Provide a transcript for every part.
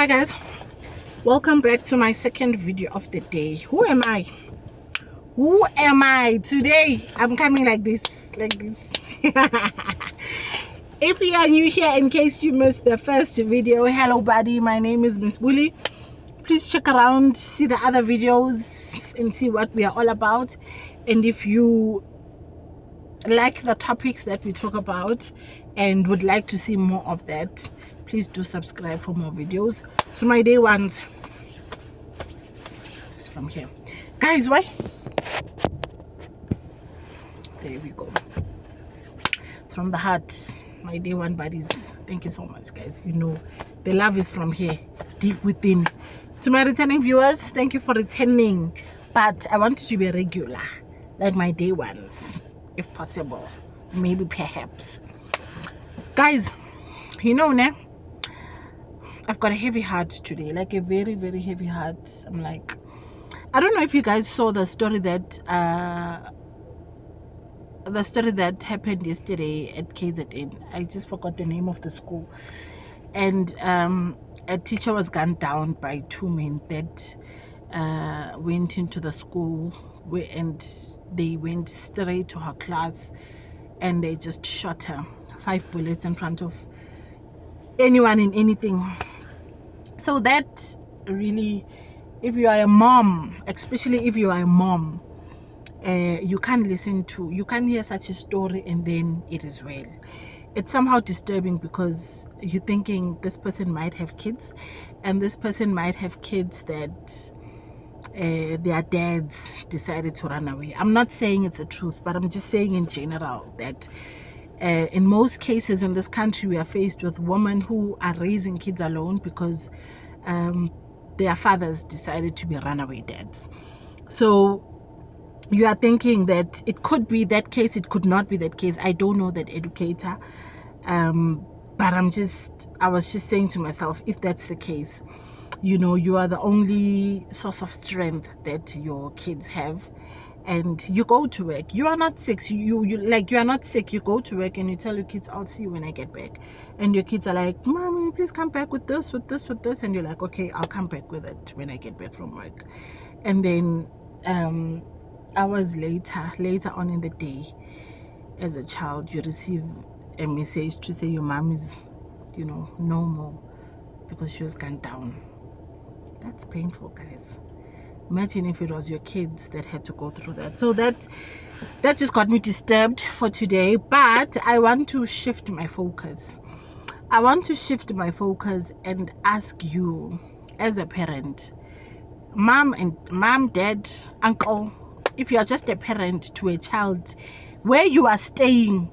Hi guys, welcome back to my second video of the day. Who am I today? I'm coming like this. If you are new here, in case you missed the first video, hello buddy, my name is Miss Bully. Please check around, see the other videos and see what we are all about. And if you like the topics that we talk about and would like to see more of that, please do subscribe for more videos. So my day ones, it's from here guys. Why, there we go, it's from the heart. My day one buddies, thank you so much guys. You know the love is from here, deep within. To my returning viewers, thank you for returning, but I want you to be regular, like my day ones, if possible, maybe perhaps. Guys, you know, I've got a heavy heart today, like a very, very heavy heart. I'm like, I don't know if you guys saw the story that happened yesterday at KZN. I just forgot the name of the school. And a teacher was gunned down by two men that went into the school and they went straight to her class and they just shot her 5 bullets in front of anyone and anything. So that really, if you are a mom, especially if you are a mom, you can't hear such a story and then it is well. It's somehow disturbing because you're thinking this person might have kids, and this person might have kids that their dads decided to run away. I'm not saying it's the truth, but I'm just saying in general that in most cases in this country we are faced with women who are raising kids alone because their fathers decided to be runaway dads. So you are thinking that it could be that case, it could not be that case. I don't know that educator, but I was just saying to myself, if that's the case, you know, you are the only source of strength that your kids have, and you go to work. You are not sick. You are not sick. You go to work and you tell your kids, I'll see you when I get back. And your kids are like, Mommy, please come back with this, with this, with this. And you're like, okay, I'll come back with it when I get back from work. And then hours later on in the day, as a child, you receive a message to say your mom is, you know, no more because she was gunned down. That's painful, guys. Imagine if it was your kids that had to go through that. So that just got me disturbed for today. But I want to shift my focus. I want to shift my focus and ask you, as a parent, mom, dad, uncle, if you are just a parent to a child, where you are staying,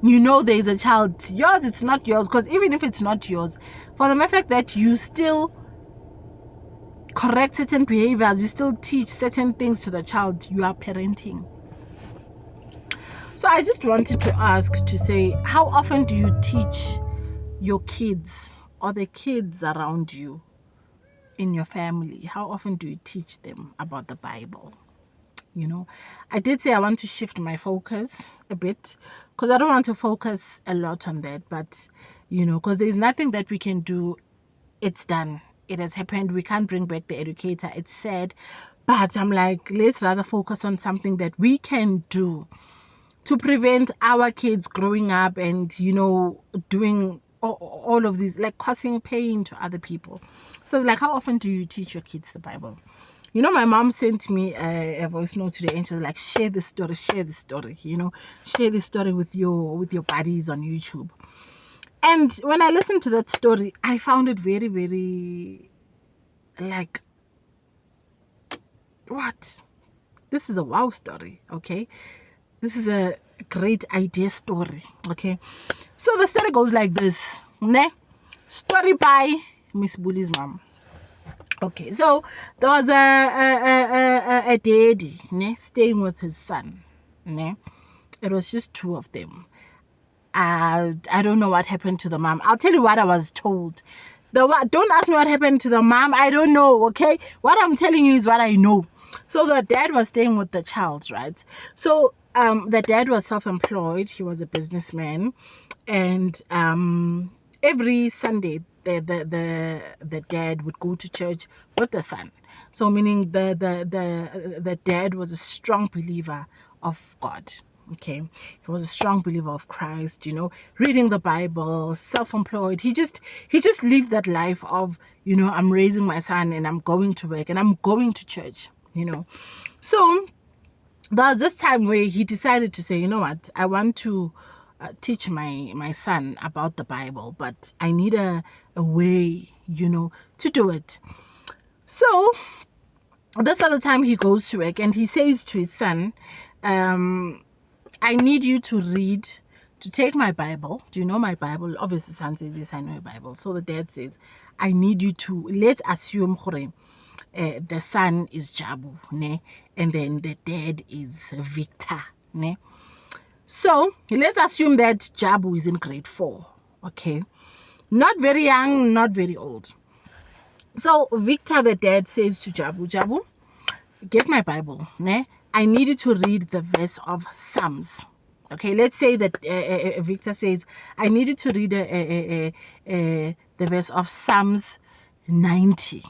you know there is a child. Yours, it's not yours, because even if it's not yours, for the mere fact that you still correct certain behaviors, you still teach certain things to the child, you are parenting. So I just wanted to ask, to say, how often do you teach your kids or the kids around you in your family? How often do you teach them about the Bible? You know, I did say I want to shift my focus a bit because I don't want to focus a lot on that, but you know, because there's nothing that we can do. It's done, it has happened, we can't bring back the educator. It's sad, but I'm like, let's rather focus on something that we can do to prevent our kids growing up and, you know, doing all of these, like causing pain to other people. So like, how often do you teach your kids the Bible? You know, my mom sent me a voice note today and she was like, share this story, you know, share this story with your buddies on YouTube. And when I listened to that story, I found it very, very, like, what? This is a wow story, okay? This is a great idea story, okay? So the story goes like this, ne? Story by Miss Bully's mom. Okay, so there was a daddy, ne, staying with his son, ne? It was just two of them. I don't know what happened to the mom. I'll tell you what I was told. Don't ask me what happened to the mom. I don't know, okay? What I'm telling you is what I know. So the dad was staying with the child, right? So the dad was self-employed. He was a businessman. And every Sunday, the dad would go to church with the son. So meaning the dad was a strong believer of God. Okay, he was a strong believer of Christ, reading the Bible, self-employed. He just lived that life of, I'm raising my son and I'm going to work and I'm going to church. So there was this time where he decided to say, you know what, I want to teach my son about the Bible, but I need a way, to do it. So this other time he goes to work and he says to his son, I need you to take my Bible. Do you know my Bible? Obviously, the son says, yes, I know your Bible. So the dad says, I need you to, let's assume the son is Jabu, ne? And then the dad is Victor. Ne? So let's assume that Jabu is in grade 4. Okay. Not very young, not very old. So Victor, the dad, says to Jabu, Jabu, get my Bible. Ne? I need you to read the verse of Psalms. Okay, let's say that Victor says, I need you to read the verse of Psalms 90.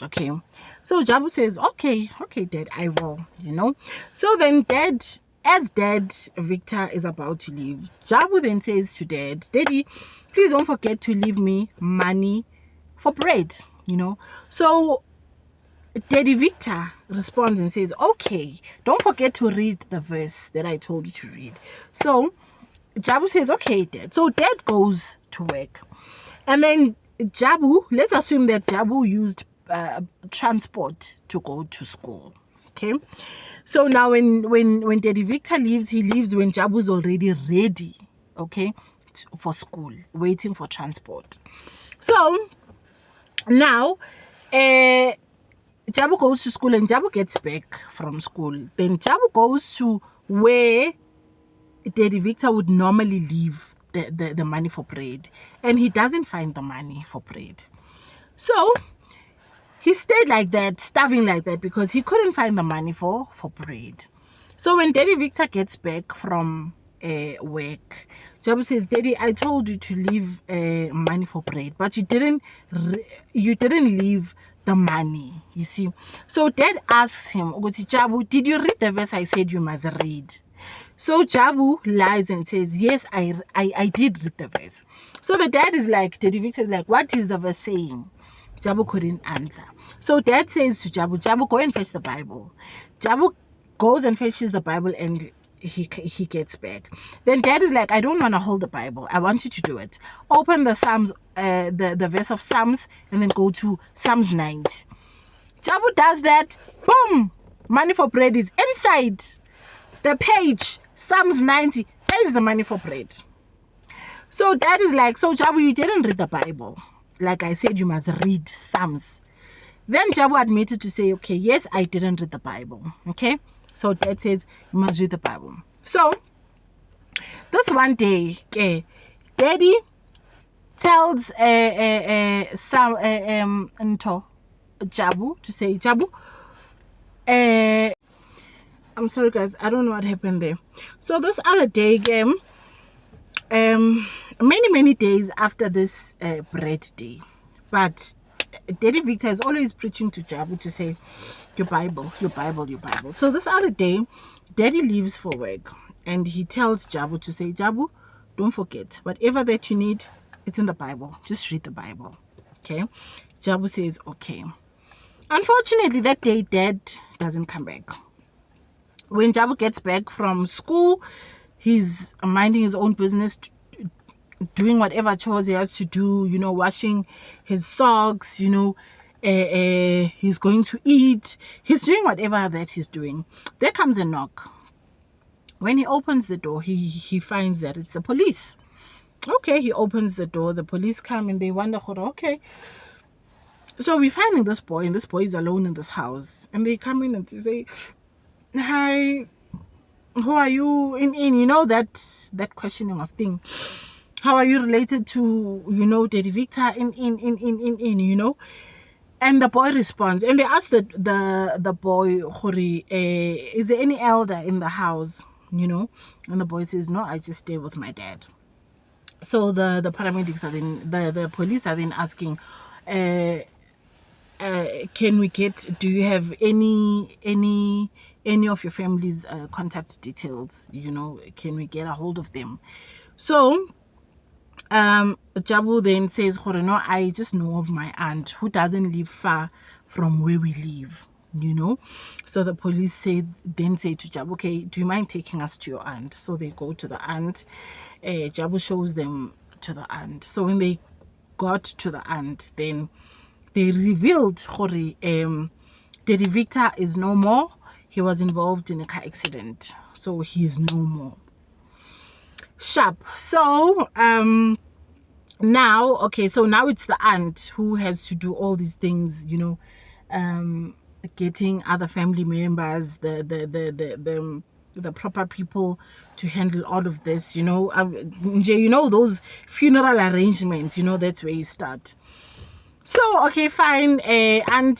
Okay, so Jabu says, okay, dad, I will, So then as dad Victor is about to leave, Jabu then says to dad, Daddy, please don't forget to leave me money for bread, So Daddy Victor responds and says, okay, don't forget to read the verse that I told you to read. So Jabu says, okay, dad. So dad goes to work. And then Jabu, let's assume that Jabu used transport to go to school. Okay. So now when Daddy Victor leaves, he leaves when Jabu's already ready, okay, for school, waiting for transport. So now Jabu goes to school and Jabu gets back from school. Then Jabu goes to where Daddy Victor would normally leave the money for bread. And he doesn't find the money for bread. So he stayed like that, starving like that, because he couldn't find the money for bread. So when Daddy Victor gets back from work, Jabu says, Daddy, I told you to leave money for bread, but you didn't leave the money, you see. So dad asks him, Jabu, did you read the verse I said you must read? So Jabu lies and says, yes, I did read the verse. So the dad is like, Daddy Victor is like, what is the verse saying? Jabu couldn't answer. So dad says to Jabu, Jabu, go and fetch the Bible. Jabu goes and fetches the Bible and he gets back. Then dad is like, I don't want to hold the Bible. I want you to do it. Open the Psalms, the verse of Psalms, and then go to Psalms 90. Jabu does that. Boom! Money for bread is inside the page. Psalms 90. There's the money for bread. So dad is like, so Jabu, you didn't read the Bible. Like I said, you must read Psalms. Then Jabu admitted to say, okay, yes, I didn't read the Bible. Okay. So dad says, you must read the Bible. So this one day, daddy tells Jabu to say, Jabu, I'm sorry guys, I don't know what happened there. So this other day, many days after this bread day, but Daddy Victor is always preaching to Jabu to say, your Bible. So this other day, Daddy leaves for work and he tells Jabu to say, Jabu, don't forget, whatever that you need, it's in the Bible. Just read the Bible. Okay. Jabu says, okay. Unfortunately, that day, Dad doesn't come back. When Jabu gets back from school, he's minding his own business, doing whatever chores he has to do, washing his socks, he's going to eat, he's doing whatever that he's doing. There comes a knock. When he opens the door, he finds that it's the police. Okay, he opens the door, the police come and they wonder, okay, so we're finding this boy and this boy is alone in this house, and they come in and they say, hi, who are you? In that questioning of thing. How are you related to, Daddy Victor in. And the boy responds, and they ask the boy, is there any elder in the house? And the boy says, no, I just stay with my dad. So the paramedics are then the police are then asking, can we get, do you have any of your family's contact details, can we get a hold of them? So Jabu then says, no, I just know of my aunt who doesn't live far from where we live. So the police then say to Jabu, okay, do you mind taking us to your aunt? So they go to the aunt. Jabu shows them to the aunt. So when they got to the aunt, then they revealed the Victor is no more. He was involved in a car accident, so he is no more. Sharp. So now, okay, so now it's the aunt who has to do all these things, getting other family members, the proper people to handle all of this, those funeral arrangements, that's where you start. So okay, fine. And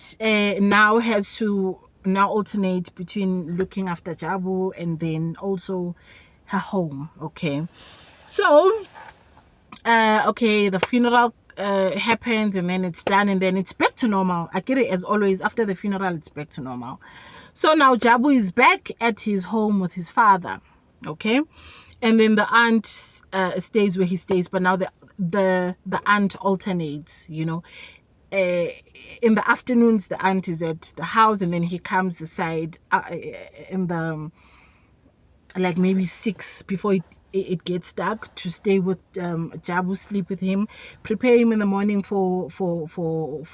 now has to now alternate between looking after Jabu and then also her home. Okay, so okay, the funeral happens and then it's done and then it's back to normal. I get it, as always, after the funeral it's back to normal. So now Jabu is back at his home with his father. Okay, and then the aunt stays where he stays, but now the aunt alternates, in the afternoons the aunt is at the house and then he comes the side in the like maybe 6 before it gets dark to stay with Jabu, sleep with him, prepare him in the morning for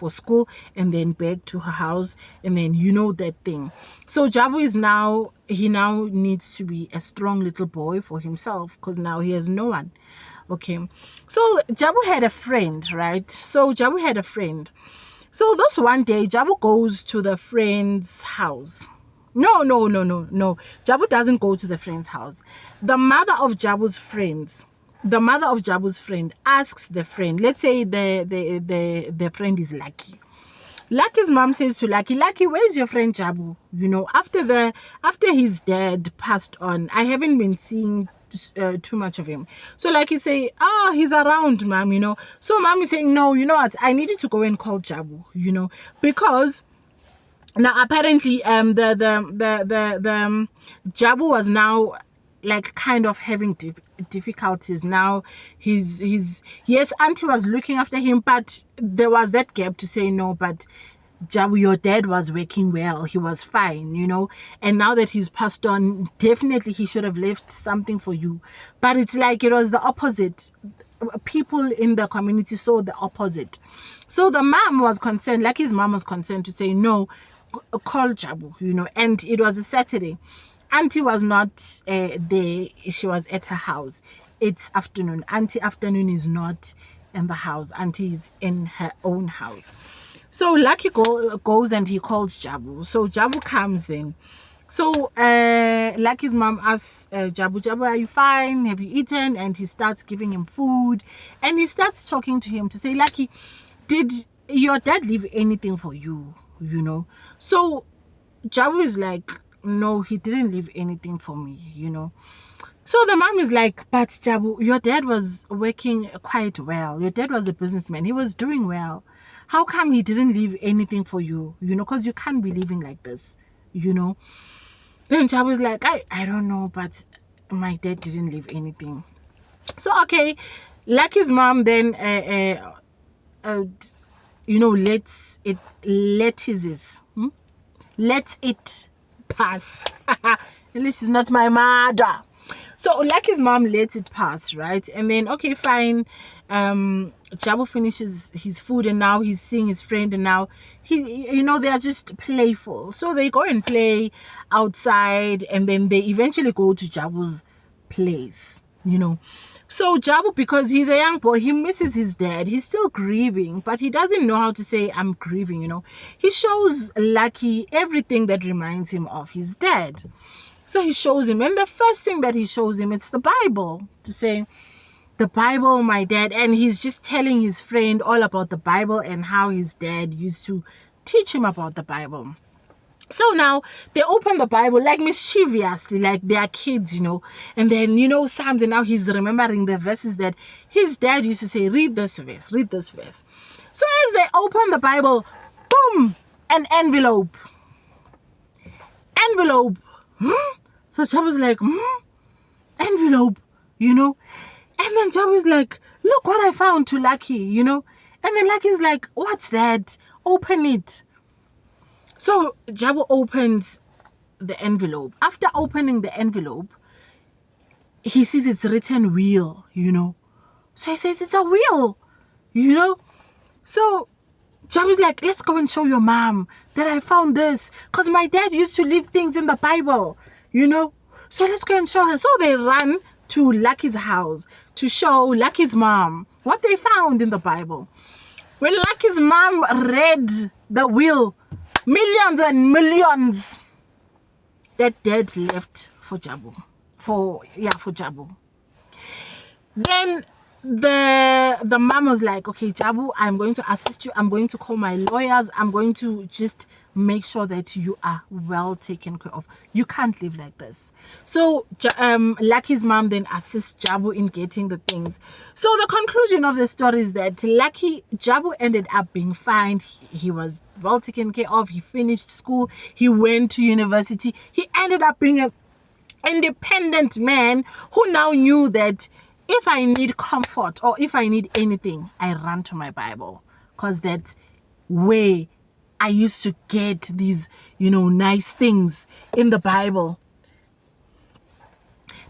school, and then back to her house, and then that thing. So Jabu he now needs to be a strong little boy for himself because now he has no one. Okay, so Jabu had a friend, right? So Jabu had a friend. So this one day Jabu goes to the friend's house. No. Jabu doesn't go to the friend's house. The mother of Jabu's friend asks the friend, let's say the friend is Lucky. Lucky's mom says to Lucky, where's your friend Jabu? After his dad passed on, I haven't been seeing too much of him. So Lucky say, he's around, mom, So mom is saying, no, you know what? I needed to go and call Jabu, because now apparently the Jabu was now like kind of having difficulties. Now yes, auntie was looking after him, but there was that gap to say, no, but Jabu, your dad was working well, he was fine, and now that he's passed on, definitely he should have left something for you. But it's like it was the opposite. People in the community saw the opposite. So the mom was concerned, like his mom was concerned, to say, no, call Jabu, and it was a Saturday. Auntie was not there, she was at her house. It's afternoon. Auntie afternoon is not in the house. Auntie is in her own house. So Lucky goes and he calls Jabu. So Jabu comes in. So Lucky's mom asks Jabu, are you fine? Have you eaten? And he starts giving him food. And he starts talking to him to say, Lucky, did your dad leave anything for you? So Jabu is like, no, he didn't leave anything for me, So the mom is like, but Jabu, your dad was working quite well. Your dad was a businessman. He was doing well. How come he didn't leave anything for you? Because you can't be living like this, Then Jabu is like, I don't know, but my dad didn't leave anything. So, okay, Lucky's mom then, let it pass. At least it's not my mother. So Lucky's mom lets it pass, right? And then, okay, fine. Jabu finishes his food and now he's seeing his friend and now they are just playful. So they go and play outside and then they eventually go to Jabu's place, So Jabu, because he's a young boy, he misses his dad. He's still grieving, but he doesn't know how to say, I'm grieving, He shows Lucky everything that reminds him of his dad. So he shows him, and the first thing that he shows him, it's the Bible, to say, the Bible, my dad. And he's just telling his friend all about the Bible and how his dad used to teach him about the Bible. So now they open the Bible like mischievously, like they are kids, and then Psalms, and now he's remembering the verses that his dad used to say, read this verse, read this verse. So as they open the Bible, boom, an envelope. So Jabu's like, envelope, and then Jabu's like, look what I found to Lucky, and then Lucky's like, what's that? Open it. So Jabu opens the envelope. After opening the envelope, he sees it's written wheel, So he says, it's a wheel, So Jabu's like, let's go and show your mom that I found this. Because my dad used to leave things in the Bible, So let's go and show her. So they run to Lucky's house to show Lucky's mom what they found in the Bible. When Lucky's mom read the will, millions and millions that dad left for Jabu. For Jabu. Then the mom was like, okay, Jabu, I'm going to assist you. I'm going to call my lawyers. I'm going to just make sure that you are well taken care of. You can't live like this. So Lucky's mom then assists Jabu in getting the things. So the conclusion of the story is that Jabu ended up being fine. He was well taken care of. He finished school. He went to university. He ended up being an independent man who now knew that if I need comfort or if I need anything, I run to my Bible, because that's where I used to get these, nice things in the Bible.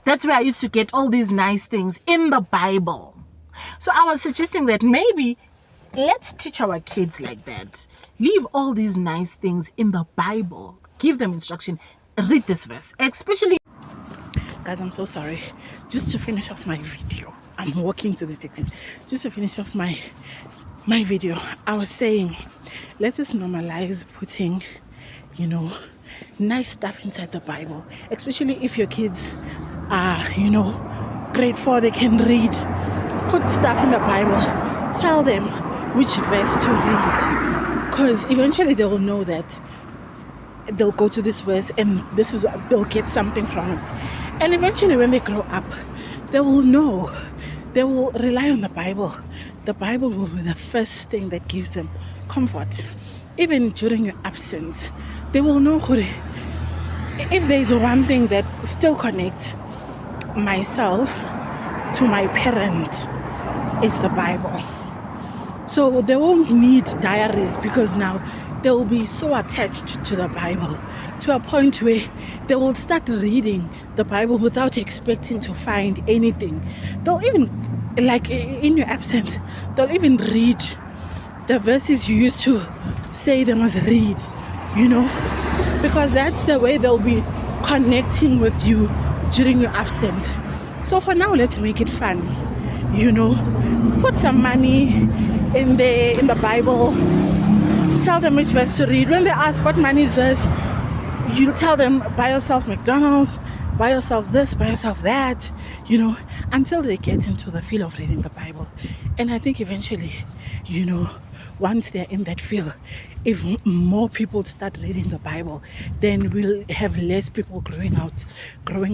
That's where I used to get all these nice things in the Bible. So I was suggesting that maybe let's teach our kids like that. Leave all these nice things in the Bible. Give them instruction. Read this verse, especially. Guys, I'm so sorry. Just to finish off my video, I'm walking to the taxi. Just to finish off my video, I was saying, let us normalize putting, nice stuff inside the Bible. Especially if your kids are, grade 4, they can read. Put stuff in the Bible. Tell them which verse to read. Because eventually they will know that they'll go to this verse and this is what they'll get something from it. And eventually when they grow up, they will know. They will rely on the Bible. The Bible will be the first thing that gives them comfort. Even during your absence, they will know if there's one thing that still connects myself to my parent, is the Bible. So they won't need diaries, because now they will be so attached to the Bible to a point where they will start reading the Bible without expecting to find anything. They'll even, like in your absence, they'll even read the verses you used to say they must read, because that's the way they'll be connecting with you during your absence. So for now, let's make it fun, put some money in the Bible. Tell them which verse to read. When they ask what money is this, you tell them, buy yourself McDonald's, buy yourself this, buy yourself that, until they get into the feel of reading the Bible. And I think eventually, once they're in that feel, if more people start reading the Bible, then we'll have less people growing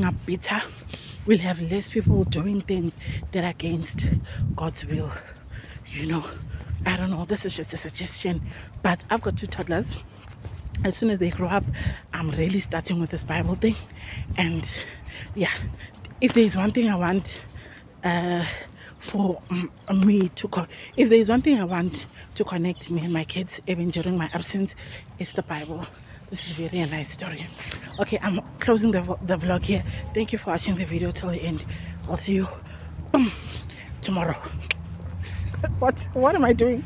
up bitter. We'll have less people doing things that are against God's will. I don't know, this is just a suggestion, but I've got 2 toddlers. As soon as they grow up, I'm really starting with this Bible thing. And yeah, if there's one thing I want if there's one thing I want to connect me and my kids even during my absence, it's the Bible. This is really a nice story. Okay, I'm closing the vlog here. Thank you for watching the video till the end. I'll see you tomorrow. What am I doing?